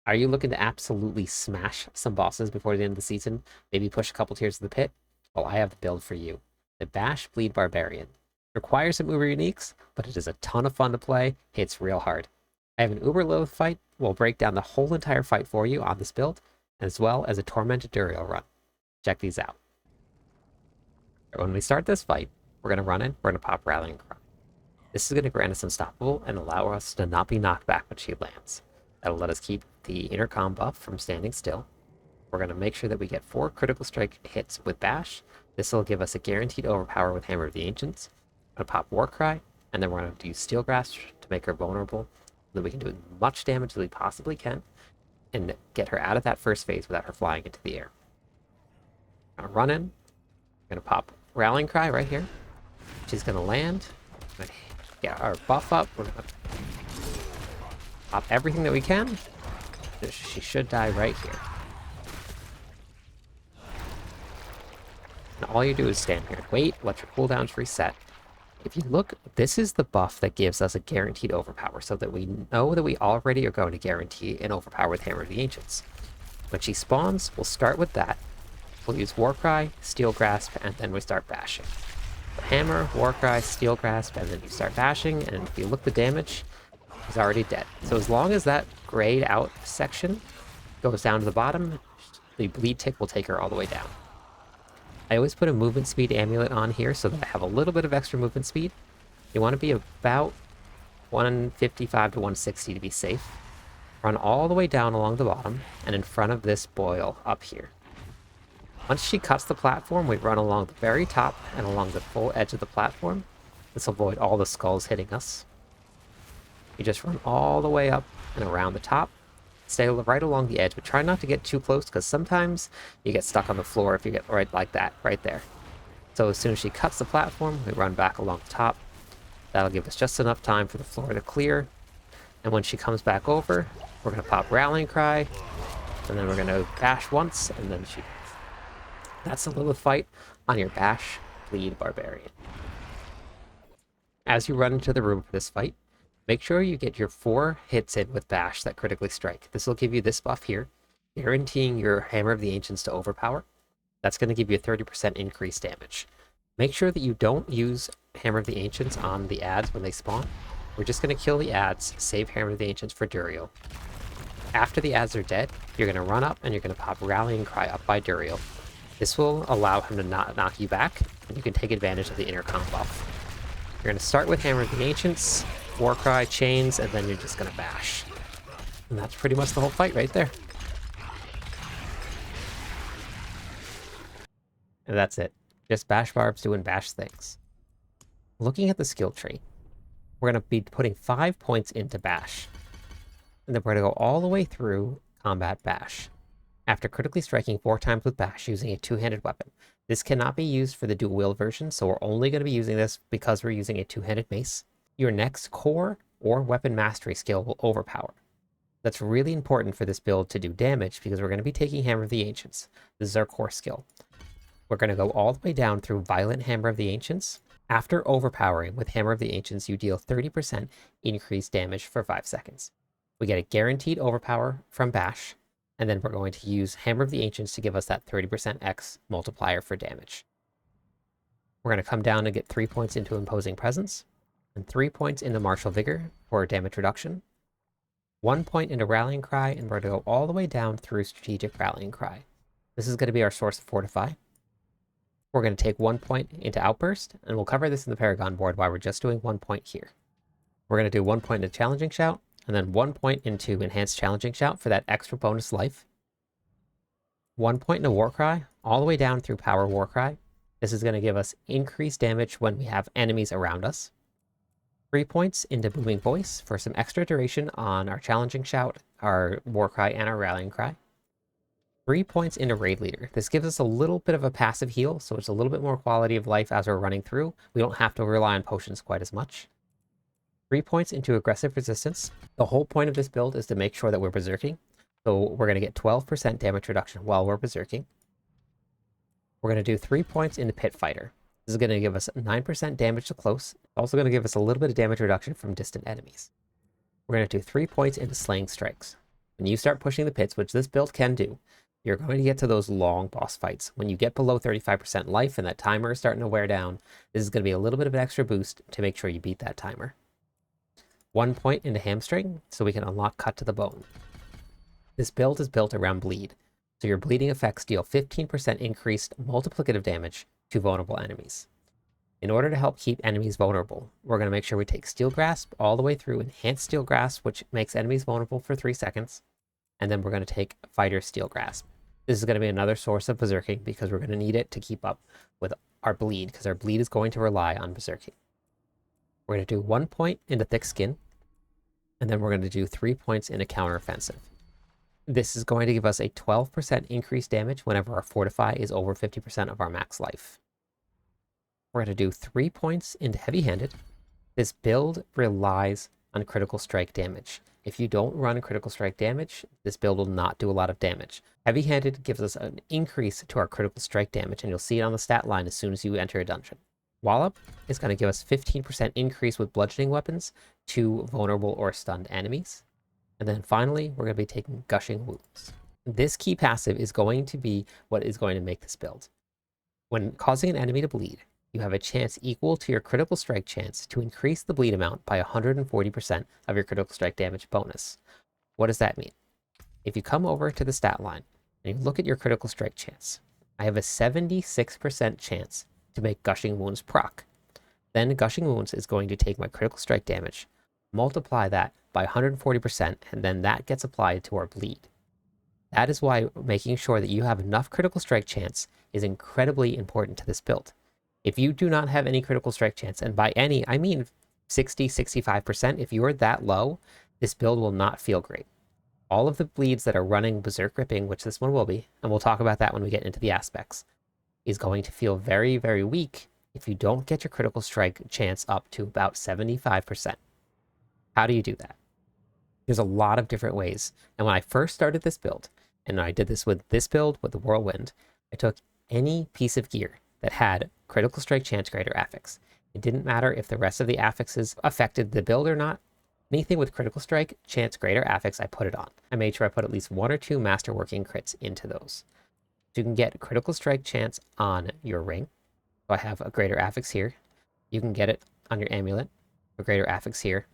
Are you looking to absolutely smash some bosses before the end of the season? Maybe push a couple tiers to the pit? Well, I have the build for you. The Bash Bleed Barbarian. Requires some uber uniques, but it is a ton of fun to play. Hits real hard. I have an uber Lilith fight. We'll break down the whole entire fight for you on this build, as well as a Tormented Duriel run. Check these out. When we start this fight, we're going to run in, we're going to pop Rallying Cry. This is going to grant us Unstoppable and allow us to not be knocked back when she lands. That'll let us keep the intercom buff from standing still. We're going to make sure that we get 4 critical strike hits with Bash. This will give us a guaranteed overpower with Hammer of the Ancients. I'm going to pop Warcry, and then we're going to do Steel Grasp to make her vulnerable, so that we can do as much damage as we possibly can, and get her out of that first phase without her flying into the air. I'm going to run in, I'm going to pop Rallying Cry right here. She's going to land. We're going to get our buff up. We're going to pop everything that we can. She should die right here. And all you do is stand here and wait, let your cooldowns reset. If you look, this is the buff that gives us a guaranteed overpower, so that we know that we already are going to guarantee an overpower with Hammer of the Ancients. When she spawns, we'll start with that. We'll use Warcry, Steel Grasp, and then we start bashing. Hammer, Warcry, Steel Grasp, and then you start bashing, and if you look the damage, he's already dead. So as long as that grayed out section goes down to the bottom, the bleed tick will take her all the way down. I always put a movement speed amulet on here so that I have a little bit of extra movement speed. You want to be about 155 to 160 to be safe. Run all the way down along the bottom and in front of this boil up here. Once she cuts the platform, we run along the very top and along the full edge of the platform. This will avoid all the skulls hitting us. You just run all the way up and around the top. Stay right along the edge, but try not to get too close, because sometimes you get stuck on the floor if you get right like that, right there. So as soon as she cuts the platform, we run back along the top. That'll give us just enough time for the floor to clear. And when she comes back over, we're going to pop Rallying Cry, and then we're going to bash once, and then she... That's a Lilith fight on your Bash Bleed Barbarian. As you run into the room for this fight, make sure you get your 4 hits in with Bash that critically strike. This will give you this buff here, guaranteeing your Hammer of the Ancients to overpower. That's going to give you a 30% increased damage. Make sure that you don't use Hammer of the Ancients on the ads when they spawn. We're just going to kill the ads, save Hammer of the Ancients for Duriel. After the ads are dead, you're going to run up and you're going to pop Rallying Cry up by Duriel. This will allow him to not knock you back, and you can take advantage of the intercom buff. You're going to start with Hammer of the Ancients, Warcry, Chains, and then you're just going to bash. And that's pretty much the whole fight right there. And that's it. Just Bash Barbs doing Bash things. Looking at the skill tree, we're going to be putting 5 points into Bash. And then we're going to go all the way through Combat Bash. After critically striking 4 times with Bash using a 2-handed weapon. This cannot be used for the dual wield version, so we're only going to be using this because we're using a 2-handed mace. Your next core or weapon mastery skill will overpower. That's really important for this build to do damage, because we're going to be taking Hammer of the Ancients. This is our core skill. We're going to go all the way down through Violent Hammer of the Ancients. After overpowering with Hammer of the Ancients, you deal 30% increased damage for 5 seconds. We get a guaranteed overpower from Bash, and then we're going to use Hammer of the Ancients to give us that 30% X multiplier for damage. We're going to come down and get 3 points into Imposing Presence, and 3 points into Martial Vigor for damage reduction, 1 point into Rallying Cry, and we're going to go all the way down through Strategic Rallying Cry. This is going to be our source of Fortify. We're going to take 1 point into Outburst, and we'll cover this in the Paragon board while we're just doing 1 point here. We're going to do 1 point into Challenging Shout, and then 1 point into Enhanced Challenging Shout for that extra bonus life. 1 point into Warcry, all the way down through Power Warcry. This is going to give us increased damage when we have enemies around us. 3 points into Booming Voice for some extra duration on our Challenging Shout, our Warcry, and our Rallying Cry. 3 points into Raid Leader. This gives us a little bit of a passive heal, so it's a little bit more quality of life as we're running through. We don't have to rely on potions quite as much. 3 points into Aggressive Resistance. The whole point of this build is to make sure that we're berserking. So we're going to get 12% damage reduction while we're berserking. We're going to do 3 points into Pit Fighter. This is going to give us 9% damage to close. It's also going to give us a little bit of damage reduction from distant enemies. We're going to do 3 points into Slaying Strikes. When you start pushing the pits, which this build can do, you're going to get to those long boss fights. When you get below 35% life and that timer is starting to wear down, this is going to be a little bit of an extra boost to make sure you beat that timer. 1 point into hamstring, so we can unlock cut to the bone. This build is built around bleed, so your bleeding effects deal 15% increased multiplicative damage to vulnerable enemies. In order to help keep enemies vulnerable, we're going to make sure we take Steel Grasp all the way through Enhanced Steel Grasp, which makes enemies vulnerable for 3 seconds, and then we're going to take Fighter Steel Grasp. This is going to be another source of berserking because we're going to need it to keep up with our bleed, because our bleed is going to rely on berserking. We're going to do 1 point into Thick Skin, and then we're going to do 3 points into Counteroffensive. This is going to give us a 12% increased damage whenever our Fortify is over 50% of our max life. We're going to do 3 points into Heavy-Handed. This build relies on critical strike damage. If you don't run critical strike damage, this build will not do a lot of damage. Heavy-Handed gives us an increase to our critical strike damage, and you'll see it on the stat line as soon as you enter a dungeon. Wallop is going to give us 15% increase with bludgeoning weapons to vulnerable or stunned enemies. And then finally, we're going to be taking Gushing Wounds. This key passive is going to be what is going to make this build. When causing an enemy to bleed, you have a chance equal to your critical strike chance to increase the bleed amount by 140% of your critical strike damage bonus. What does that mean? If you come over to the stat line and you look at your critical strike chance, I have a 76% chance to make Gushing Wounds proc. Then Gushing Wounds is going to take my critical strike damage, multiply that by 140%, and then that gets applied to our bleed. That is why making sure that you have enough critical strike chance is incredibly important to this build. If you do not have any critical strike chance, and by any, I mean 60, 65%, if you're that low, this build will not feel great. All of the bleeds that are running Berserk Gripping, which this one will be, and we'll talk about that when we get into the aspects, is going to feel very, very weak if you don't get your critical strike chance up to about 75%. How do you do that? There's a lot of different ways. And when I first started this build, and I did this with the Whirlwind, I took any piece of gear that had critical strike chance greater affix. It didn't matter if the rest of the affixes affected the build or not. Anything with critical strike chance greater affix, I put it on. I made sure I put at least 1 or 2 masterworking crits into those. So you can get critical strike chance on your ring. So I have a greater affix here. You can get it on your amulet, a greater affix here.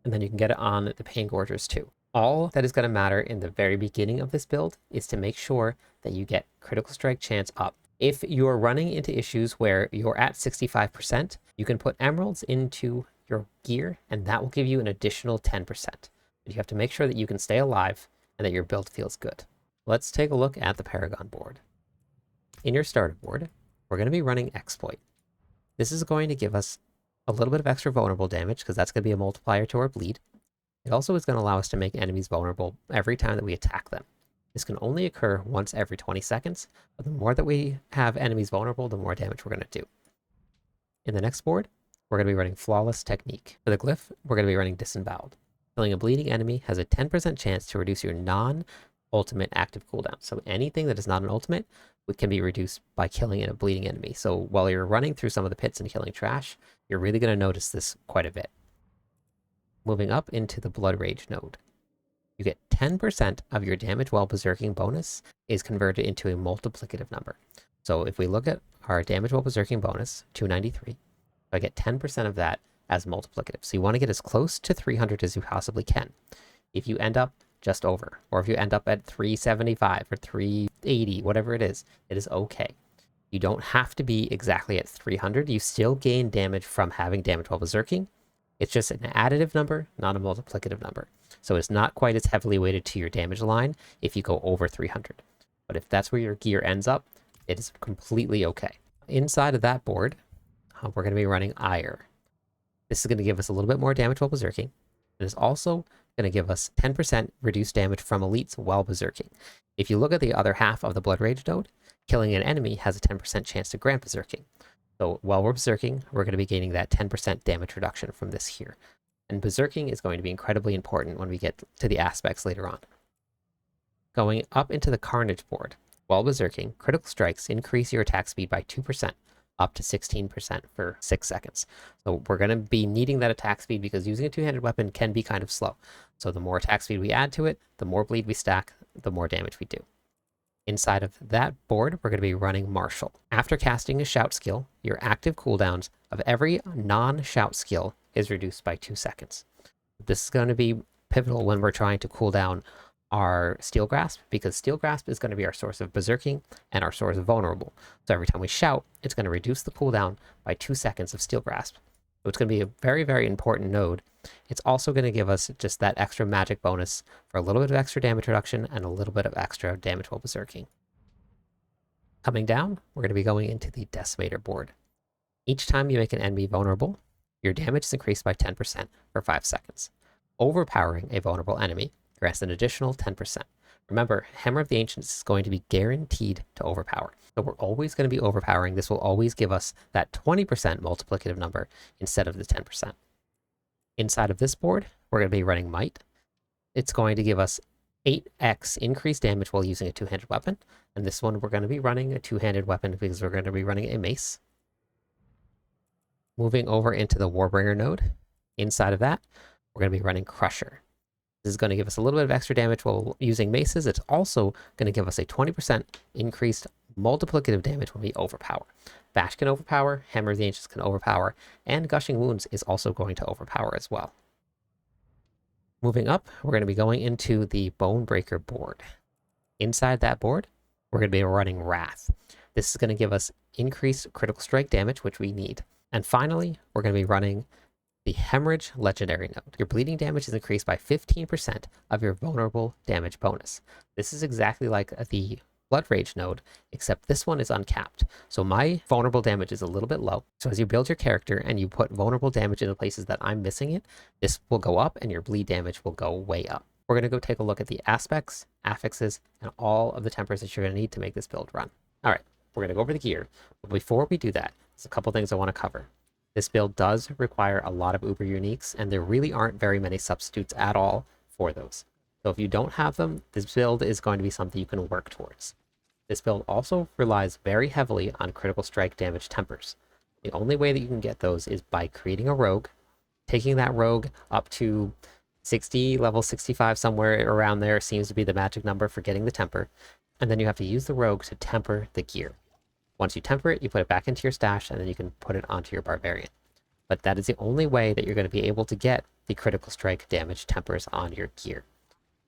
And then you can get it on the Pain Gorgers too. All that is going to matter in the very beginning of this build is to make sure that you get critical strike chance up. If you're running into issues where you're at 65%, you can put emeralds into your gear, and that will give you an additional 10%. But you have to make sure that you can stay alive and that your build feels good. Let's take a look at the Paragon board. In your starter board, we're going to be running Exploit. This is going to give us a little bit of extra vulnerable damage because that's going to be a multiplier to our bleed. It also is going to allow us to make enemies vulnerable every time that we attack them. This can only occur once every 20 seconds, but the more that we have enemies vulnerable, the more damage we're going to do. In the next board, we're going to be running Flawless Technique. For the glyph, we're going to be running Disemboweled. Killing a bleeding enemy has a 10% chance to reduce your non-ultimate active cooldown. So anything that is not an ultimate can be reduced by killing a bleeding enemy. So while you're running through some of the pits and killing trash, you're really going to notice this quite a bit. Moving up into the Blood Rage node. You get 10% of your damage while berserking bonus is converted into a multiplicative number. So if we look at our damage while berserking bonus, 293, I get 10% of that as multiplicative. So you want to get as close to 300 as you possibly can. If you end up just over, or if you end up at 375 or 380, whatever it is okay. You don't have to be exactly at 300. You still gain damage from having damage while berserking. It's just an additive number, not a multiplicative number. So it's not quite as heavily weighted to your damage line if you go over 300. But if that's where your gear ends up, it is completely okay. Inside of that board, we're going to be running Ire. This is going to give us a little bit more damage while berserking. It is also going to give us 10% reduced damage from elites while berserking. If you look at the other half of the Blood Rage node, killing an enemy has a 10% chance to grant berserking. So while we're berserking, we're going to be gaining that 10% damage reduction from this here. And berserking is going to be incredibly important when we get to the aspects later on. Going up into the Carnage board, while berserking, critical strikes increase your attack speed by 2%. up to 16% for 6 seconds. So we're going to be needing that attack speed because using a two-handed weapon can be kind of slow. So the more attack speed we add to it, the more bleed we stack, the more damage we do. Inside of that board, we're going to be running Martial. After casting a shout skill, your active cooldowns of every non-shout skill is reduced by 2 seconds. This is going to be pivotal when we're trying to cool down our Steel Grasp, because Steel Grasp is going to be our source of Berserking and our source of Vulnerable. So every time we shout, it's going to reduce the cooldown by 2 seconds of Steel Grasp. So it's going to be a very, very important node. It's also going to give us just that extra magic bonus for a little bit of extra damage reduction and a little bit of extra damage while berserking. Coming down, we're going to be going into the Decimator board. Each time you make an enemy vulnerable, your damage is increased by 10% for 5 seconds. Overpowering a vulnerable enemy grants an additional 10%. Remember, Hammer of the Ancients is going to be guaranteed to overpower. So we're always going to be overpowering. This will always give us that 20% multiplicative number instead of the 10%. Inside of this board, we're going to be running Might. It's going to give us 8x increased damage while using a two-handed weapon. And this one, we're going to be running a two-handed weapon because we're going to be running a mace. Moving over into the Warbringer node, inside of that, we're going to be running Crusher. This is going to give us a little bit of extra damage while using maces. It's also going to give us a 20% increased multiplicative damage when we overpower. Bash can overpower, Hammer of the Ancients can overpower, and Gushing Wounds is also going to overpower as well. Moving up, we're going to be going into the Bonebreaker board. Inside that board, we're going to be running Wrath. This is going to give us increased critical strike damage, which we need. And finally, we're going to be running the Hemorrhage Legendary node. Your bleeding damage is increased by 15% of your vulnerable damage bonus. This is exactly like the Blood Rage node, except this one is uncapped. So my vulnerable damage is a little bit low. So as you build your character and you put vulnerable damage in the places that I'm missing it, this will go up and your bleed damage will go way up. We're going to go take a look at the aspects, affixes, and all of the tempers that you're going to need to make this build run. All right, we're going to go over the gear. But before we do that, there's a couple things I want to cover. This build does require a lot of Uber Uniques, and there really aren't very many substitutes at all for those. So if you don't have them, this build is going to be something you can work towards. This build also relies very heavily on critical strike damage tempers. The only way that you can get those is by creating a rogue, taking that rogue up to 60, level 65, somewhere around there seems to be the magic number for getting the temper, and then you have to use the rogue to temper the gear. Once you temper it, you put it back into your stash, and then you can put it onto your Barbarian. But that is the only way that you're going to be able to get the critical strike damage tempers on your gear.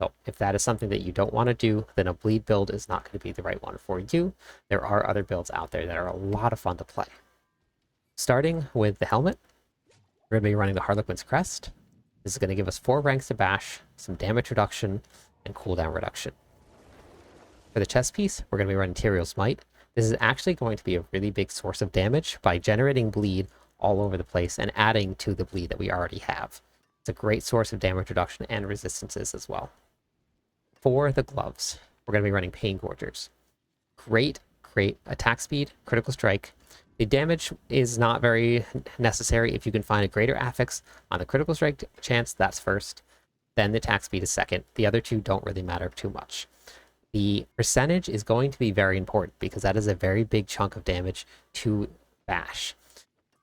So if that is something that you don't want to do, then a bleed build is not going to be the right one for you. There are other builds out there that are a lot of fun to play. Starting with the helmet, we're going to be running the Harlequin's Crest. This is going to give us 4 ranks to bash, some damage reduction, and cooldown reduction. For the chest piece, we're going to be running Tyrael's Might. This is actually going to be a really big source of damage by generating bleed all over the place and adding to the bleed that we already have. It's a great source of damage reduction and resistances as well. For the gloves, we're going to be running Pain Gorgers. Great attack speed, critical strike. The damage is not very necessary. If you can find a greater affix on the critical strike chance, that's first. Then the attack speed is second. The other two don't really matter too much. The percentage is going to be very important because that is a very big chunk of damage to bash.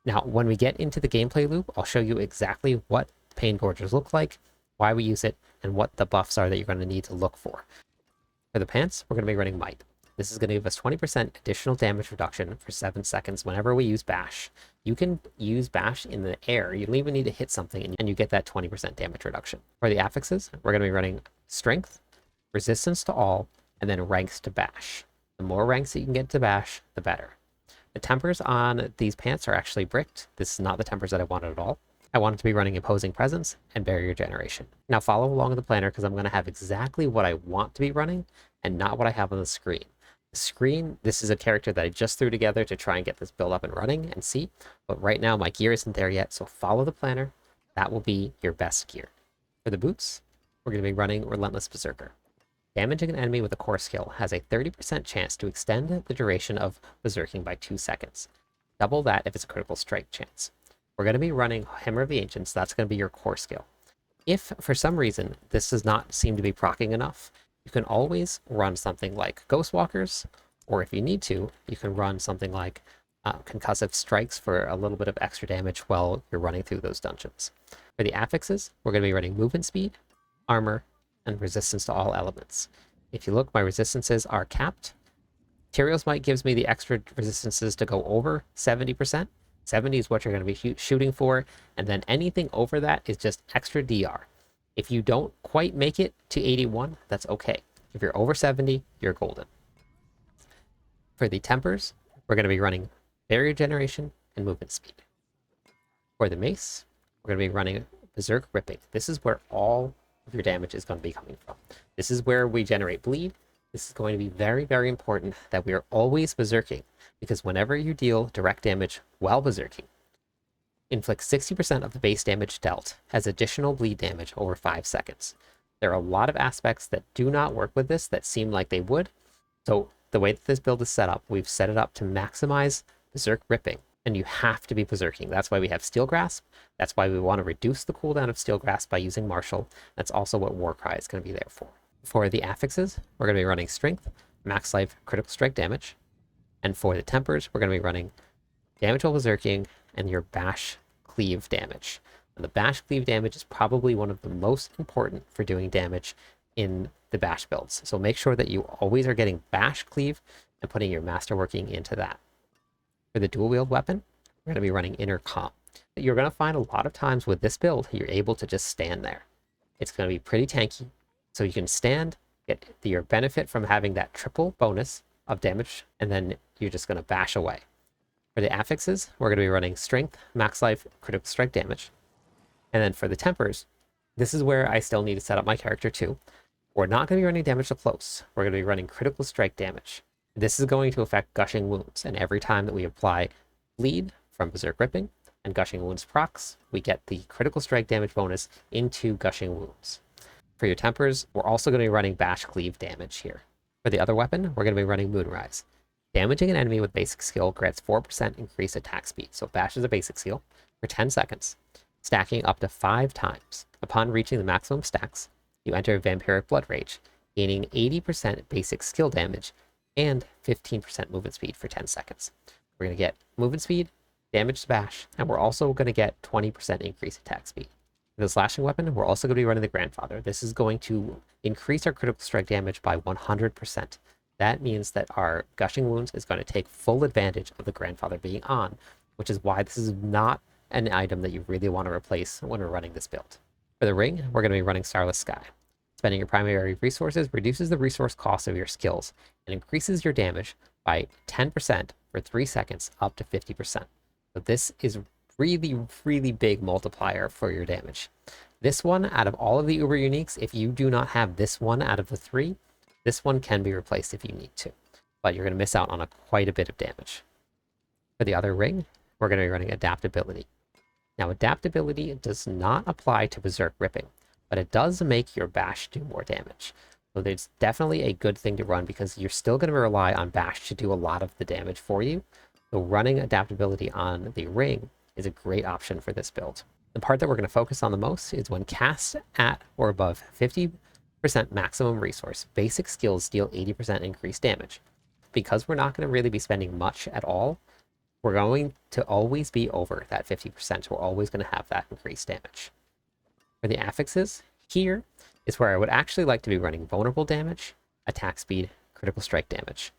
Now, when we get into the gameplay loop, I'll show you exactly what Pain Gorgers look like, why we use it, and what the buffs are that you're going to need to look for. For the pants, we're going to be running Might. This is going to give us 20% additional damage reduction for 7 seconds whenever we use bash. You can use bash in the air. You don't even need to hit something, and you get that 20% damage reduction. For the affixes, we're going to be running Strength, Resistance to All, and then ranks to bash. The more ranks that you can get to bash, the better. The tempers on these pants are actually bricked. This is not the tempers that I wanted at all. I wanted to be running Imposing Presence and Barrier Generation. Now follow along with the planner because I'm going to have exactly what I want to be running and not what I have on the screen. The screen, this is a character that I just threw together to try and get this build up and running and see, but right now my gear isn't there yet, so follow the planner. That will be your best gear. For the boots, we're going to be running Relentless Berserker. Damaging an enemy with a core skill has a 30% chance to extend the duration of berserking by 2 seconds. Double that if it's a critical strike chance. We're going to be running Hammer of the Ancients, so that's going to be your core skill. If for some reason this does not seem to be proccing enough, you can always run something like Ghostwalkers, or if you need to, you can run something like concussive strikes for a little bit of extra damage while you're running through those dungeons. For the affixes, we're going to be running movement speed, armor, and resistance to all elements. If you look, my resistances are capped. Materials might gives me the extra resistances to go over 70%. 70 is what you're going to be shooting for, and then anything over that is just extra DR. If you don't quite make it to 81, that's okay. If you're over 70, you're golden. For the tempers, we're going to be running barrier generation and movement speed. For the mace, we're going to be running berserk ripping. This is where all of your damage is going to be coming from. This is where we generate bleed. This is going to be very, very important that we are always berserking, because whenever you deal direct damage while berserking, inflict 60% of the base damage dealt as additional bleed damage over 5 seconds. There are a lot of aspects that do not work with this that seem like they would. So the way that this build is set up, we've set it up to maximize berserk ripping, and you have to be berserking. That's why we have Steel Grasp. That's why we want to reduce the cooldown of Steel Grasp by using Martial. That's also what Warcry is going to be there for. For the affixes, we're going to be running Strength, Max Life, Critical Strike damage. And for the tempers, we're going to be running damage while berserking and your bash cleave damage. And the bash cleave damage is probably one of the most important for doing damage in the bash builds. So make sure that you always are getting bash cleave and putting your masterworking into that. For the dual wield weapon, we're going to be running inner calm. You're going to find a lot of times with this build, you're able to just stand there. It's going to be pretty tanky. So you can stand, get your benefit from having that triple bonus of damage, and then you're just going to bash away. For the affixes, we're going to be running Strength, Max Life, Critical Strike damage. And then for the tempers, this is where I still need to set up my character too. We're not going to be running damage to close. We're going to be running Critical Strike damage. This is going to affect Gushing Wounds, and every time that we apply Bleed from Berserk Ripping and Gushing Wounds procs, we get the Critical Strike damage bonus into Gushing Wounds. For your tempers, we're also going to be running Bash Cleave damage here. For the other weapon, we're going to be running Moonrise. Damaging an enemy with basic skill grants 4% increased attack speed. So Bash is a basic skill for 10 seconds, stacking up to 5 times. Upon reaching the maximum stacks, you enter Vampiric Blood Rage, gaining 80% basic skill damage and 15% movement speed for 10 seconds. We're going to get movement speed, damage to Bash, and we're also going to get 20% increased attack speed. For the slashing weapon, we're also going to be running the Grandfather. This is going to increase our critical strike damage by 100%. That means that our Gushing Wounds is going to take full advantage of the Grandfather being on, which is why this is not an item that you really want to replace when we're running this build. For the ring, we're going to be running Starless Sky. Spending your primary resources reduces the resource cost of your skills and increases your damage by 10% for 3 seconds up to 50%. So this is really, really big multiplier for your damage. This one, out of all of the Uber Uniques, if you do not have this one out of the 3, this one can be replaced if you need to, but you're going to miss out on quite a bit of damage. For the other ring, we're going to be running Adaptability. Now, Adaptability does not apply to Berserk Ripping, but it does make your Bash do more damage. So it's definitely a good thing to run because you're still going to rely on Bash to do a lot of the damage for you. So running Adaptability on the ring is a great option for this build. The part that we're going to focus on the most is when cast at or above 50% maximum resource, basic skills deal 80% increased damage. Because we're not going to really be spending much at all, we're going to always be over that 50%. We're always going to have that increased damage. For the affixes, here is where I would actually like to be running vulnerable damage, attack speed, critical strike damage.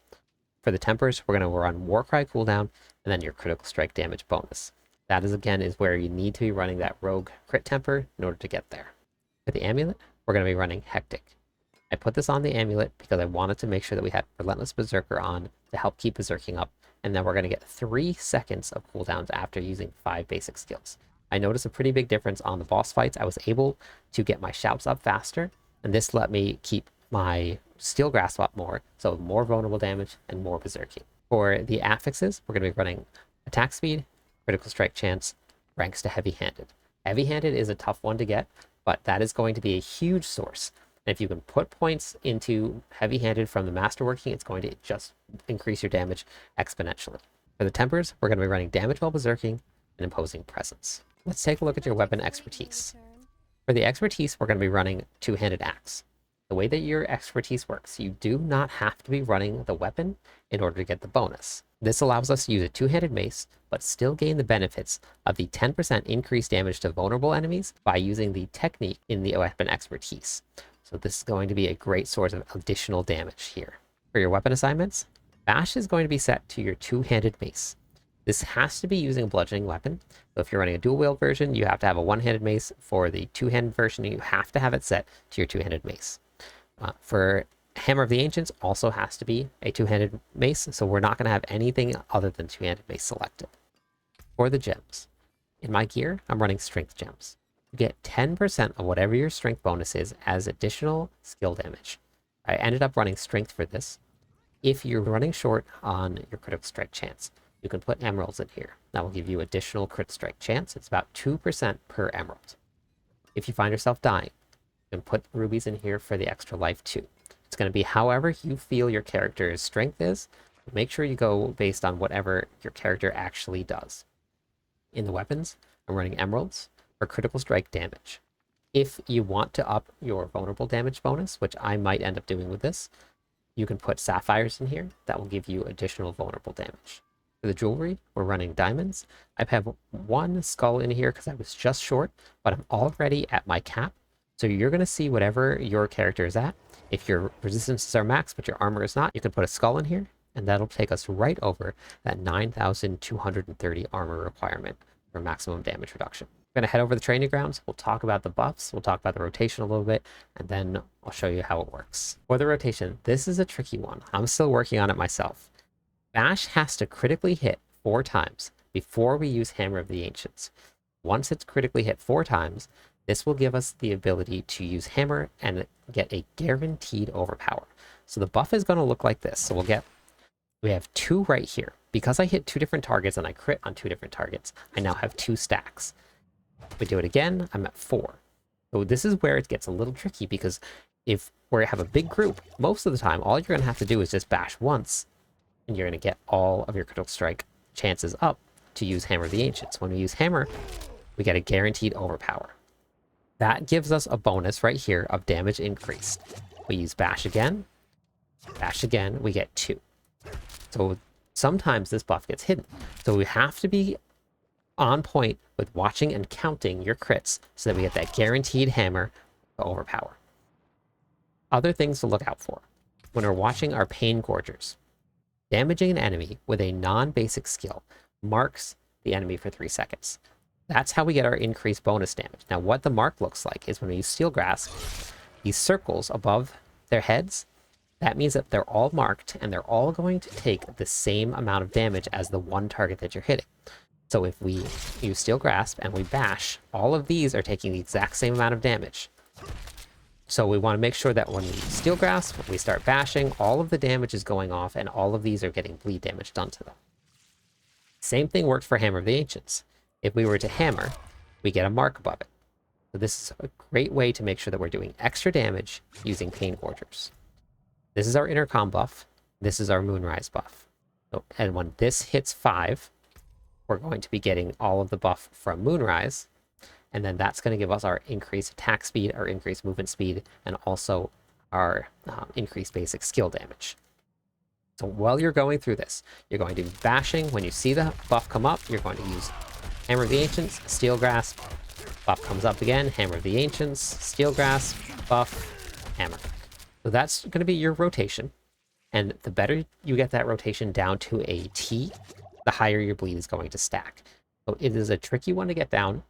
For the tempers, we're going to run Warcry cooldown and then your critical strike damage bonus. That is where you need to be running that rogue crit temper in order to get there. For the amulet, we're going to be running Hectic. I put this on the amulet because I wanted to make sure that we had Relentless Berserker on to help keep berserking up, and then we're going to get 3 seconds of cooldowns after using 5 basic skills. I noticed a pretty big difference on the boss fights. I was able to get my shouts up faster, and this let me keep my Steel Grasp up more, so more vulnerable damage and more berserking. For the affixes, we're going to be running attack speed, critical strike chance, ranks to heavy-handed. Heavy-handed is a tough one to get, but that is going to be a huge source. And if you can put points into heavy-handed from the masterworking, it's going to just increase your damage exponentially. For the tempers, we're going to be running damage while berserking and imposing presence. Let's take a look at your weapon expertise. For the expertise, we're going to be running two-handed axe. The way that your expertise works, you do not have to be running the weapon in order to get the bonus. This allows us to use a two-handed mace, but still gain the benefits of the 10% increased damage to vulnerable enemies by using the technique in the weapon expertise. So this is going to be a great source of additional damage here. For your weapon assignments, bash is going to be set to your two-handed mace. This has to be using a bludgeoning weapon. So if you're running a dual wield version, you have to have a one-handed mace. For the two-handed version, you have to have it set to your two-handed mace. For Hammer of the Ancients also has to be a two-handed mace, so we're not going to have anything other than two-handed mace selected. For the gems, in my gear, I'm running strength gems. You get 10% of whatever your strength bonus is as additional skill damage. I ended up running strength for this. If you're running short on your critical strike chance, you can put emeralds in here. That will give you additional crit strike chance. It's about 2% per emerald. If you find yourself dying, you can put rubies in here for the extra life too. It's going to be however you feel your character's strength is. Make sure you go based on whatever your character actually does. In the weapons, I'm running emeralds for critical strike damage. If you want to up your vulnerable damage bonus, which I might end up doing with this, you can put sapphires in here. That will give you additional vulnerable damage. For the jewelry, we're running diamonds. I have one skull in here because I was just short, but I'm already at my cap. So you're going to see whatever your character is at. If your resistances are max, but your armor is not, you can put a skull in here, and that'll take us right over that 9,230 armor requirement for maximum damage reduction. We're going to head over the training grounds. We'll talk about the buffs. We'll talk about the rotation a little bit, and then I'll show you how it works. For the rotation, this is a tricky one. I'm still working on it myself. Bash has to critically hit 4 times before we use Hammer of the Ancients. Once it's critically hit 4 times, this will give us the ability to use Hammer and get a guaranteed overpower. So the buff is going to look like this. So we have 2 right here. Because I hit 2 different targets and I crit on 2 different targets, I now have 2 stacks. If we do it again, I'm at 4. So this is where it gets a little tricky, because if we have a big group, most of the time, all you're going to have to do is just bash once, and you're going to get all of your critical strike chances up to use Hammer of the Ancients. When we use Hammer, we get a guaranteed overpower. That gives us a bonus right here of damage increased. We use bash again, we get 2. So sometimes this buff gets hidden. So we have to be on point with watching and counting your crits so that we get that guaranteed hammer to overpower. Other things to look out for when we're watching our Pain Gorgers. Damaging an enemy with a non-basic skill marks the enemy for 3 seconds. That's how we get our increased bonus damage. Now, what the mark looks like is when we use Steel Grasp, these circles above their heads, that means that they're all marked and they're all going to take the same amount of damage as the one target that you're hitting. So if we use Steel Grasp and we bash, all of these are taking the exact same amount of damage. So we want to make sure that when we Steel Grasp, we start bashing, all of the damage is going off and all of these are getting bleed damage done to them. Same thing works for Hammer of the Ancients. If we were to hammer, we get a mark above it. So this is a great way to make sure that we're doing extra damage using Pain Gorgers. This is our intercom buff. This is our Moonrise buff. So, and when this hits 5, we're going to be getting all of the buff from Moonrise. And then that's going to give us our increased attack speed, our increased movement speed, and also our increased basic skill damage. So while you're going through this, you're going to be bashing. When you see the buff come up, you're going to use Hammer of the Ancients, Steel Grasp, buff comes up again, Hammer of the Ancients, Steel Grasp, buff, Hammer. So that's going to be your rotation. And the better you get that rotation down to a T, the higher your bleed is going to stack. So it is a tricky one to get down.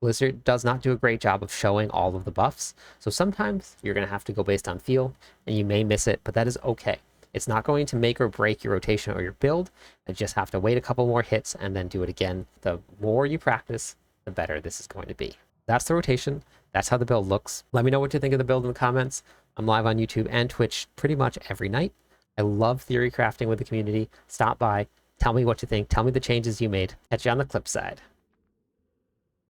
Blizzard does not do a great job of showing all of the buffs. So sometimes you're going to have to go based on feel, and you may miss it, but that is okay. It's not going to make or break your rotation or your build. You just have to wait a couple more hits and then do it again. The more you practice, the better this is going to be. That's the rotation. That's how the build looks. Let me know what you think of the build in the comments. I'm live on YouTube and Twitch pretty much every night. I love theory crafting with the community. Stop by. Tell me what you think. Tell me the changes you made. Catch you on the clip side.